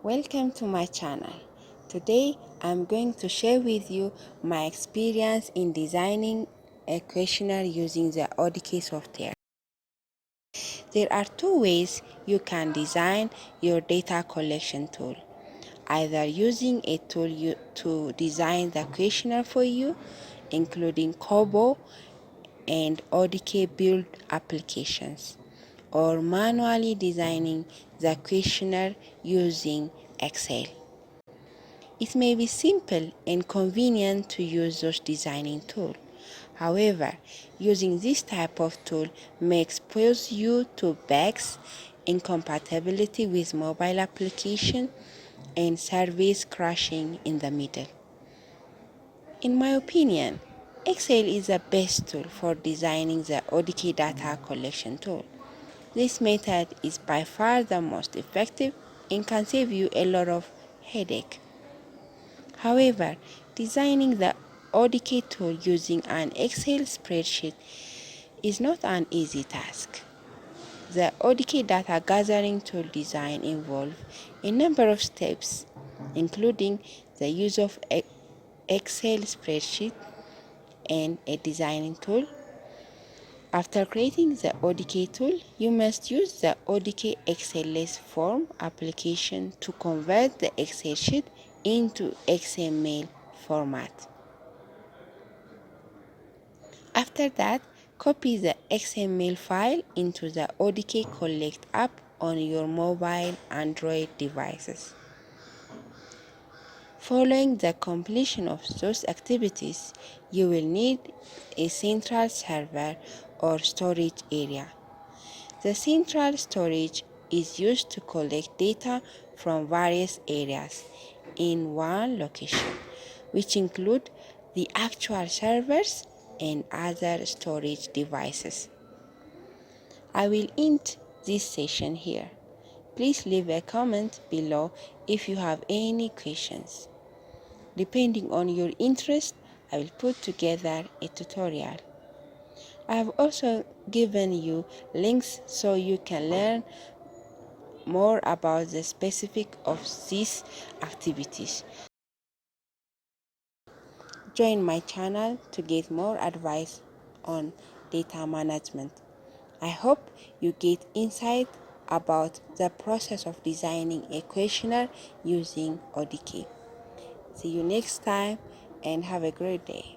Welcome to my channel. Today I'm going to share with you my experience in designing a questionnaire using the ODK software. There are two ways you can design your data collection tool. Either using a tool to design the questionnaire for you, including Kobo and ODK build applications, or manually designing the questionnaire using Excel. It may be simple and convenient to use those designing tools. However, using this type of tool may expose you to bugs, incompatibility with mobile application, and service crashing in the middle. In my opinion, Excel is the best tool for designing the ODK data collection tool. This method is by far the most effective and can save you a lot of headache. However, designing the ODK tool using an Excel spreadsheet is not an easy task. The ODK data gathering tool design involves a number of steps, including the use of Excel spreadsheet and a designing tool. After creating the ODK tool, you must use the ODK XLS form application to convert the Excel sheet into XML format. After that, copy the XML file into the ODK Collect app on your mobile Android devices. Following the completion of those activities, you will need a central server or storage area. The central storage is used to collect data from various areas in one location, which include the actual servers and other storage devices. I will end this session here. Please leave a comment below if you have any questions. Depending on your interest, I will put together a tutorial. I have also given you links so you can learn more about the specific of these activities. Join my channel to get more advice on data management. I hope you get insight about the process of designing a questionnaire using ODK. See you next time and have a great day.